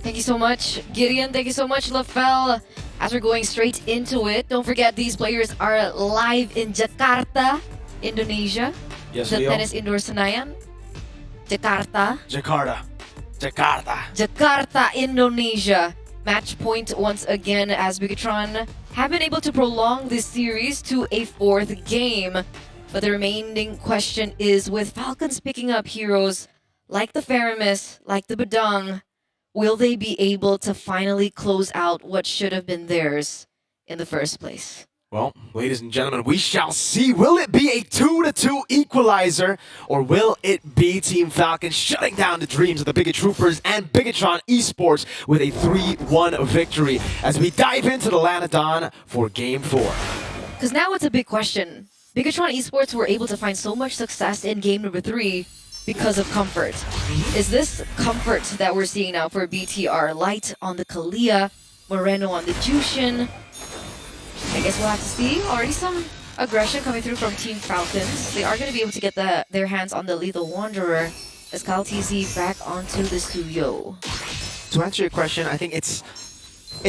Thank you so much, Gideon. Thank you so much, LaFell. As we're going straight into it, don't forget these players are live in Jakarta, Indonesia. Yes, The Leo. Tennis Indoor Senayan. Jakarta. Jakarta, Indonesia. Match point once again as Bigatron have been able to prolong this series to a fourth game. But the remaining question is, with Falcons picking up heroes like the Faramis, like the Badang, will they be able to finally close out what should have been theirs in the first place? Well, ladies and gentlemen, we shall see. Will it be a 2-2 equalizer, or will it be Team Falcon shutting down the dreams of the Bigot Troopers and Bigatron Esports with a 3-1 victory as we dive into the Lanadon for Game 4? Because now it's a big question. Bigatron Esports were able to find so much success in game number 3 because of comfort. Is this comfort that we're seeing now for BTR? Light on the Kalia, Moreno on the Jushin. I guess we'll have to see. Already some aggression coming through from Team Falcons. They are going to be able to get their hands on the Lethal Wanderer as Kyle TZ back onto the Suyo. To answer your question, I think it's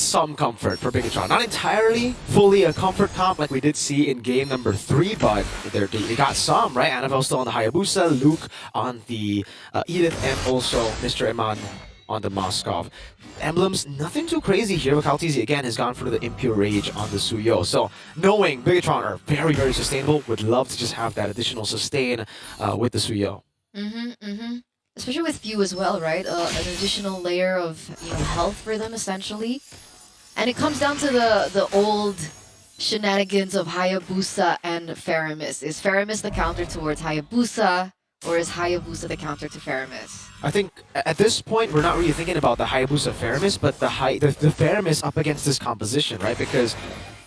some comfort for Bigatron. Not entirely fully a comfort comp like we did see in game number 3, but they got some, right? Annabelle still on the Hayabusa, Luke on the Edith, and also Mr. Iman on the Moskov. Emblems, nothing too crazy here. Kyle TZ again has gone for the Impure Rage on the Suyo. So knowing Bigatron are very, very sustainable, would love to just have that additional sustain with the Suyo. Especially with Few as well, right? An additional layer of health for them, essentially. And it comes down to the old shenanigans of Hayabusa and Faramis. Is Faramis the counter towards Hayabusa, or is Hayabusa the counter to Faramis? I think at this point, we're not really thinking about the Hayabusa Faramis, but the Faramis up against this composition, right? Because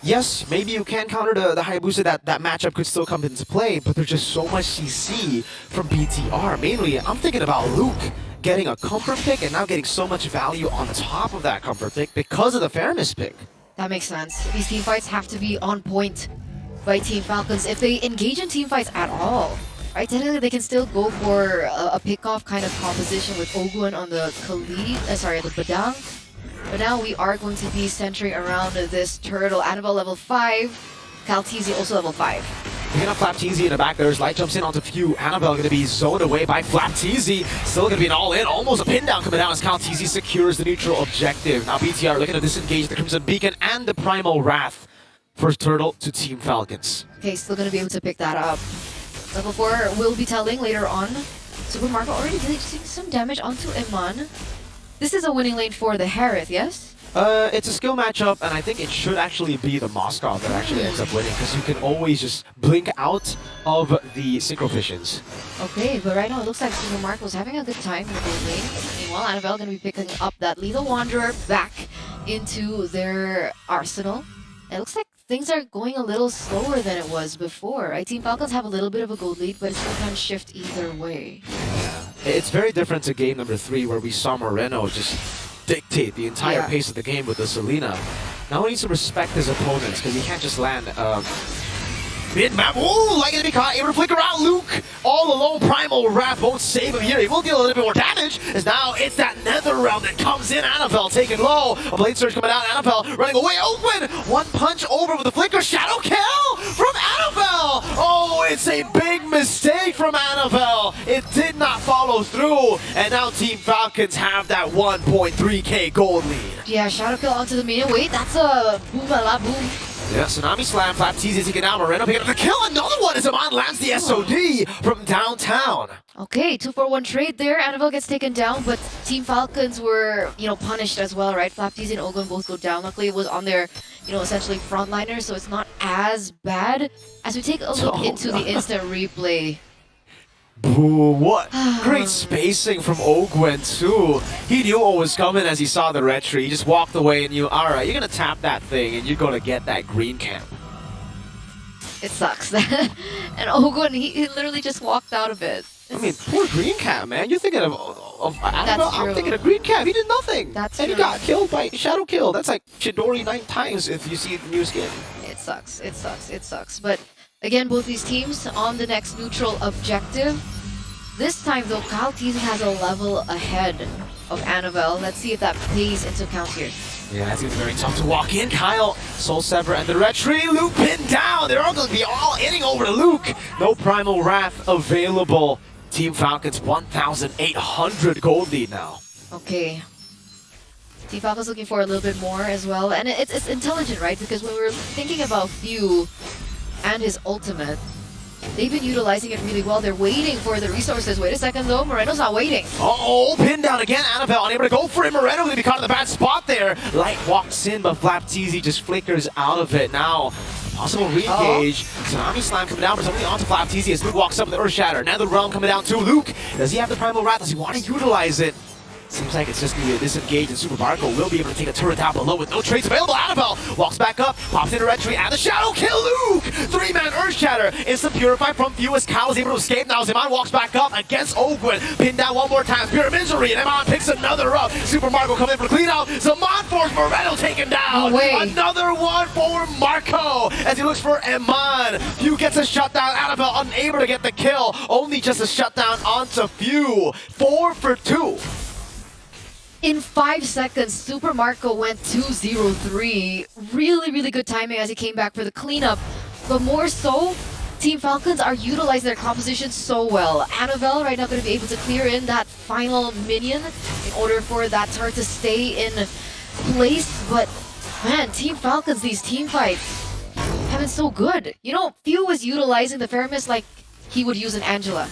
yes, maybe you can counter the Hayabusa, that matchup could still come into play, but there's just so much CC from BTR. Mainly, I'm thinking about Luke getting a comfort pick and now getting so much value on top of that comfort pick because of the Faramis pick. That makes sense. These team fights have to be on point by Team Falcons. If they engage in team fights at all, right, technically they can still go for a pick-off kind of composition with Ogun on the the Badang. But now we are going to be centering around this turtle. Annabelle level 5, Kyle TZ also level 5. Picking up Flap TZ in the back, there's Light jumps in onto Few. Annabelle going to be zoned away by Flap TZ. Still going to be an all-in, almost a pin down coming down as Kyle TZ secures the neutral objective. Now BTR looking to disengage the Crimson Beacon and the Primal Wrath. First turtle to Team Falcons. Okay, still going to be able to pick that up. Level 4 will be telling later on. Super Marco already dealing some damage onto Iman. This is a winning lane for the Harith, yes? It's a skill matchup, and I think it should actually be the Moskov that actually ends up winning, because you can always just blink out of the Synchro Fissions. Okay, but right now it looks like Super Marco's having a good time in the gold lane. Meanwhile, Annabelle going to be picking up that Lethal Wanderer back into their arsenal. And it looks like things are going a little slower than it was before, right? Team Falcons have a little bit of a gold lead, but it still can shift either way. It's very different to game number 3, where we saw Moreno just dictate the entire pace of the game with the Selena. Now he needs to respect his opponents, because he can't just land mid-map. Ooh, like to be caught, able to flicker out Luke. All alone, Primal Wrath won't save him here. He will deal a little bit more damage, as now it's that Nether Realm that comes in. Annabelle taken low. A Blade Surge coming out. Annabelle running away. Open! One punch over with the flicker. Shadow kill from Annabelle! Oh, it's a big mistake from Annabelle. It did not follow through. And now Team Falcons have that 1.3k gold lead. Yeah, Shadow Kill onto the minion. Wait, that's a boom-a-la-boom. Yeah, Tsunami Slam, Flap TZ taking down Moreno, picking up the kill. Another one as Iman lands the SOD from downtown. Okay, 2-for-1 trade there. Annabelle gets taken down, but Team Falcons were, punished as well, right? Flap TZ and Ogun both go down. Luckily, it was on their, essentially frontliners, so it's not as bad. As we take a look into the instant replay. Boo, what great spacing from Ogwen too. He knew what was coming as he saw the red tree. He just walked away and knew, alright, you're gonna tap that thing and you're gonna get that green camp. It sucks. And Ogwen, he literally just walked out of it. I mean, poor green cap, man. You're thinking of Annabelle, I'm thinking of green cap. He did nothing. That's and true. He got killed by Shadow Kill. That's like Chidori 9 times if you see the new skin. It sucks. It sucks. It sucks. But again, both these teams on the next neutral objective. This time, though, Kyle TZ has a level ahead of Annabelle. Let's see if that plays into account here. Yeah, that's gonna be very tough to walk in. Kyle, Soul Sever, and the Red Tree. Luke pinned down. They're all gonna be all hitting over to Luke. No Primal Wrath available. Team Falcons 1,800 gold lead now. Okay. Team Falcons looking for a little bit more as well. And it's intelligent, right? Because when we were thinking about Few and his ultimate, they've been utilizing it really well. They're waiting for the resources. Wait a second though, Moreno's not waiting. Uh-oh, pinned down again. Annabelle unable to go for it. Moreno gonna be caught in the bad spot there. Light walks in, but Flapteezy just flickers out of it. Now, possible re-engage. Tsunami Slam coming down, but something onto Flapteezy as Luke walks up with the Earth Shatter. Nether Realm coming down too. Luke, does he have the Primal Wrath? Does he want to utilize it? Seems like it's just going to be a disengage, and Super Marco will be able to take a turret down below with no trades available. Annabelle walks back up, pops into Red Tree, and the Shadow kill Luke! 3-man Earth Shatter. Instant Purify from Few as Kyle is able to escape. Now Zeman walks back up against Ogwin. Pinned down one more time. Spirit of Misery, and Zeman picks another up. Super Marco coming in for the clean out. Zeman force Moreno taken down. No way. Another one for Marco as he looks for Eman. Few gets a shutdown. Annabelle unable to get the kill. Only just a shutdown onto Few. 4 for 2. In 5 seconds, Super Marco went 2-0-3. Really, really good timing as he came back for the cleanup. But more so, Team Falcons are utilizing their composition so well. Annabelle right now going to be able to clear in that final minion in order for that turret to stay in place. But man, Team Falcons, these team fights have been so good. You know, Few was utilizing the Feramis like he would use an Angela.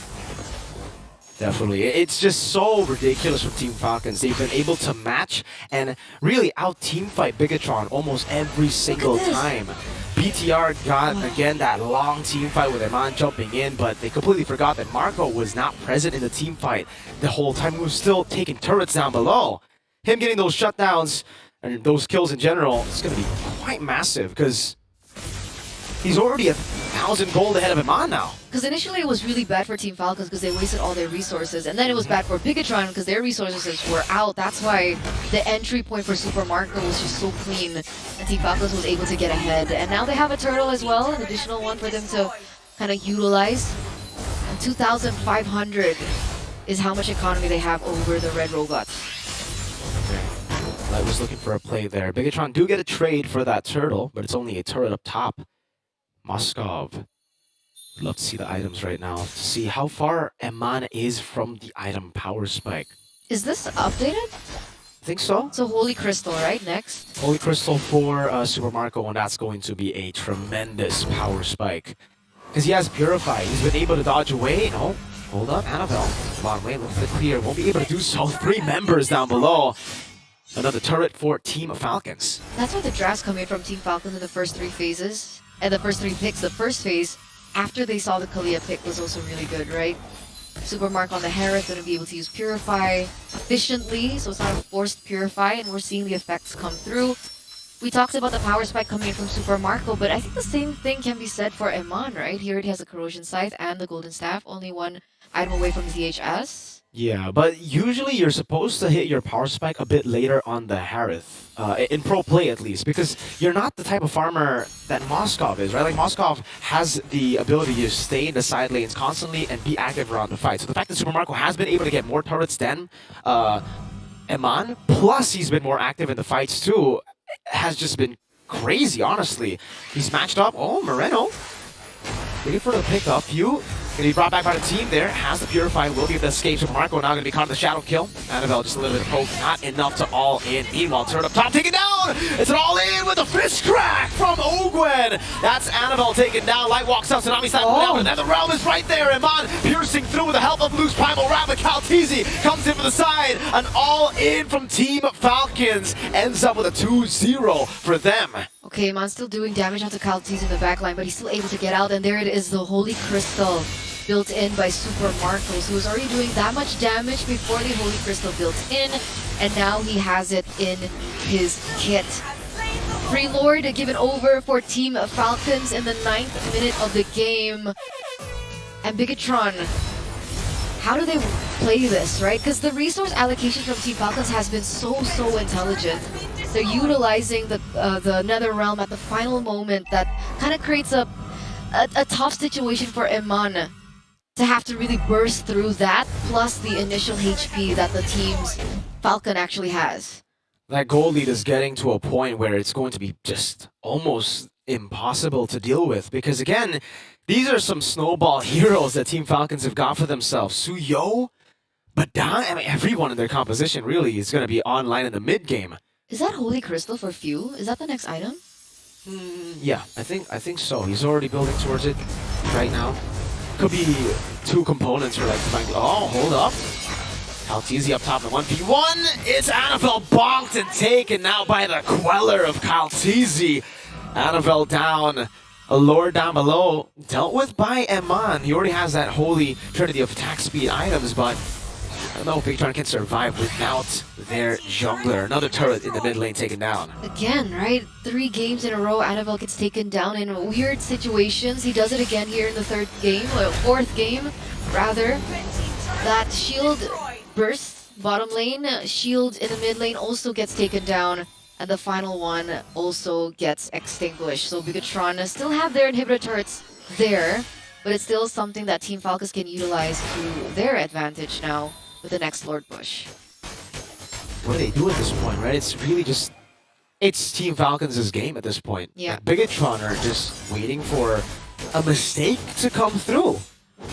Definitely. It's just so ridiculous from Team Falcons. They've been able to match and really out-teamfight Bigatron almost every single time. BTR got, again, that long team fight with Eman jumping in, but they completely forgot that Marco was not present in the team fight the whole time. He was still taking turrets down below. Him getting those shutdowns and those kills in general is going to be quite massive because he's already 1,000 gold ahead of Eman now. Because initially it was really bad for Team Falcons because they wasted all their resources. And then it was bad for Bigatron because their resources were out. That's why the entry point for Super Marco was just so clean. And Team Falcons was able to get ahead. And now they have a turtle as well, an additional one for them to kind of utilize. And 2,500 is how much economy they have over the red robots. I was looking for a play there. Bigatron do get a trade for that turtle, but it's only a turret up top. Moskov. Love to see the items right now to see how far Eman is from the item Power Spike. Is this updated? I think so. So Holy Crystal, right? Next. Holy Crystal for Super Marco, and that's going to be a tremendous Power Spike. Because he has Purify. He's been able to dodge away. Oh, hold up. Annabelle. Bottom lane, look for the clear. Won't be able to do so. 3 members down below. Another turret for Team Falcons. That's where the drafts come in from Team Falcons in the first 3 phases. And the first 3 picks. The first phase, after they saw the Kalia pick, was also really good, right? Super Mark on the Harris going to be able to use Purify efficiently, so it's not a forced Purify, and we're seeing the effects come through. We talked about the Power Spike coming in from Super Marco, but I think the same thing can be said for Eman, right? Here it has the Corrosion Scythe and the Golden Staff, only 1 item away from ZHS. Yeah, but usually you're supposed to hit your Power Spike a bit later on the Harith. In pro play at least, because you're not the type of farmer that Moskov is, right? Like Moskov has the ability to stay in the side lanes constantly and be active around the fight. So the fact that Super Marco has been able to get more turrets than Eman, plus he's been more active in the fights too, has just been crazy, honestly. He's matched up. Oh, Moreno. Waiting for the pickup. Few. Gonna be brought back by the team there. Has the Purify. Will be able to escape. Super Marco now gonna be caught in the shadow kill. Annabelle just a little bit of poke. Not enough to all in. Meanwhile, turn up top. Taken down. It's an all in with a fist crack from Ogwen. That's Annabelle taken down. Light walks out. Tsunami Slam down. And the realm is right there. Eman piercing through with the help of Luke's Primal Wrath. Kalteezy comes in from the side. An all in from Team Falcons. Ends up with a 2-0 for them. Okay, Eman's still doing damage onto Kalteezy in the backline, but he's still able to get out. And there it is, the Holy Crystal. Built in by Super Marcos, who was already doing that much damage before the Holy Crystal built in, and now he has it in his kit. Free Lord given over for Team Falcons in the 9th minute of the game. And Bigatron, how do they play this, right? Because the resource allocation from Team Falcons has been so intelligent. They're utilizing the Netherrealm at the final moment that kind of creates a tough situation for Eman to have to really burst through that, plus the initial HP that the teams Falcon actually has. That goal lead is getting to a point where it's going to be just almost impossible to deal with. Because again, these are some snowball heroes that Team Falcons have got for themselves. Suyo, Badang, I mean, everyone in their composition really is going to be online in the mid game. Is that Holy Crystal for Few? Is that the next item? Yeah, I think so. He's already building towards it right now. Could be two components for like oh, hold up. Kaltizi up top in 1v1. It's Annabelle bonked and taken now by the Queller of Kaltizi. Annabelle down. A Lord down below. Dealt with by Eman. He already has that holy trinity of attack speed items, but I don't know if Victron can survive without their jungler. Another turret in the mid lane taken down. Again, right? 3 games in a row, Annabelle gets taken down in weird situations. He does it again here in the 3rd game, or 4th game, rather. That shield burst bottom lane, shield in the mid lane also gets taken down, and the final one also gets extinguished. So Bigatron still have their inhibitor turrets there, but it's still something that Team Falcons can utilize to their advantage now with the next Lord Push. What do they do at this point, right? It's really just, it's Team Falcons' game at this point. Yeah. Like, Bigatron are just waiting for a mistake to come through.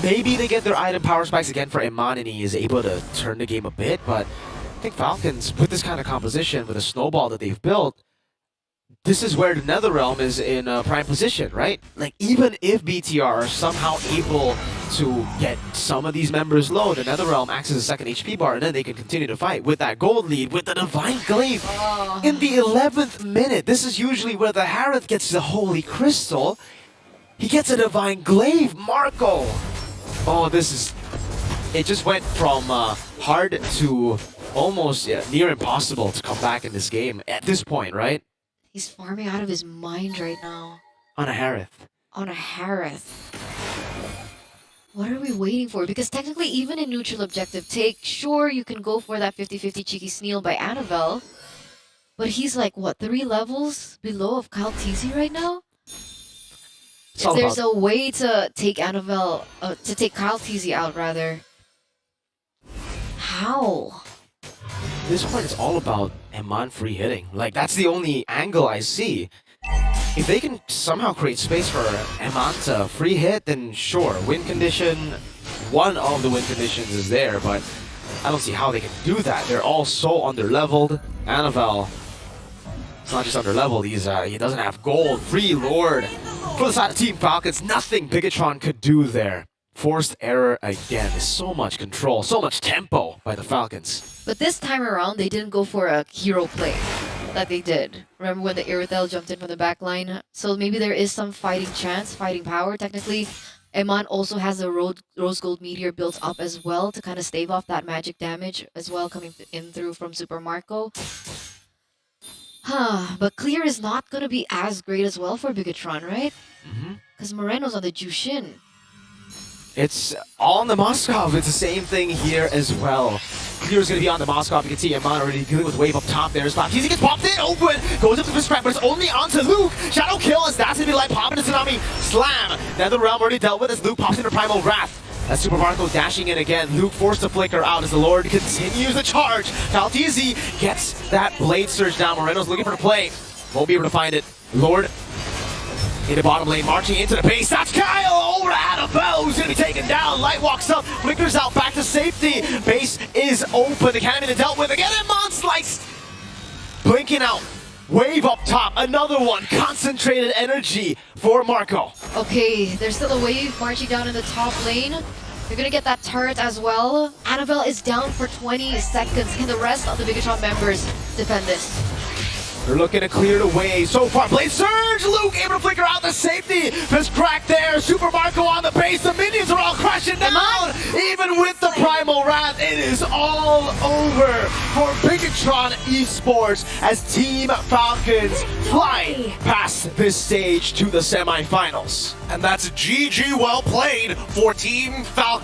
Maybe they get their item power spikes again for Iman and he is able to turn the game a bit, but I think Falcons, with this kind of composition, with a snowball that they've built, this is where the Netherrealm is in a prime position, right? Like, even if BTR are somehow able to get some of these members low, the Netherrealm acts as a second HP bar, and then they can continue to fight with that gold lead, with the Divine Glaive. In the 11th minute, this is usually where the Harith gets the Holy Crystal. He gets a Divine Glaive, Marco! Oh, this is... It just went from hard to almost near impossible to come back in this game at this point, right? He's farming out of his mind right now. On a Harith. On a Harith. What are we waiting for? Because technically, even in neutral objective take, sure, you can go for that 50-50 cheeky Sneal by Annabelle. But he's like, what, 3 levels below of Kaltizi right now? If there's a way to take Annabelle, to take Kaltizi out, rather. How? At this point, it's all about Eman free hitting. Like, that's the only angle I see. If they can somehow create space for Eman to free hit, then sure, win condition, one of the win conditions is there, but I don't see how they can do that. They're all so under-leveled. Annabelle, it's not just under-leveled, he doesn't have gold. Free Lord. For the side of Team Falcons, nothing Bigatron could do there. Forced error again. There's so much control, so much tempo by the Falcons. But this time around, they didn't go for a hero play that they did. Remember when the Irithel jumped in from the back line? So maybe there is some fighting chance, fighting power. Technically, Eman also has a Rose Gold Meteor built up as well to kind of stave off that magic damage as well coming in through from Super Marco. But clear is not going to be as great as well for Bigatron, right? Because Moreno's on the Jushin. It's on the Moskov. It's the same thing here as well. Clear's going to be on the Moskov. You can see Eman already dealing with wave up top there. He gets popped in, open, goes up to the scrap, but it's only onto Luke. Shadow kill as that's going to be like popping into Tsunami. Slam. Netherrealm already dealt with as Luke pops into Primal Wrath. As Super Marco dashing in again. Luke forced to flicker out as the Lord continues the charge. Kaltizi gets that Blade Surge down. Moreno's looking for the play. Won't be able to find it. Lord in the bottom lane, marching into the base. That's Kyle over to Annabelle, who's going to be taken down. Light walks up, flickers out, back to safety. Base is open. The cannon is dealt with. Again, Eman sliced. Blinking out. Wave up top. Another one. Concentrated energy for Marco. Okay, there's still a wave marching down in the top lane. You're going to get that turret as well. Annabelle is down for 20 seconds. Can the rest of the Bigatron members defend this? They're looking to clear the way so far. Blade Surge! Luke able to flicker out the safety. Fist crack there. Super Marco on the base. The minions are all crashing down. Even with the Primal Wrath, it is all over for Bigatron Esports as Team Falcons fly past this stage to the semifinals. And that's GG well played for Team Falcons.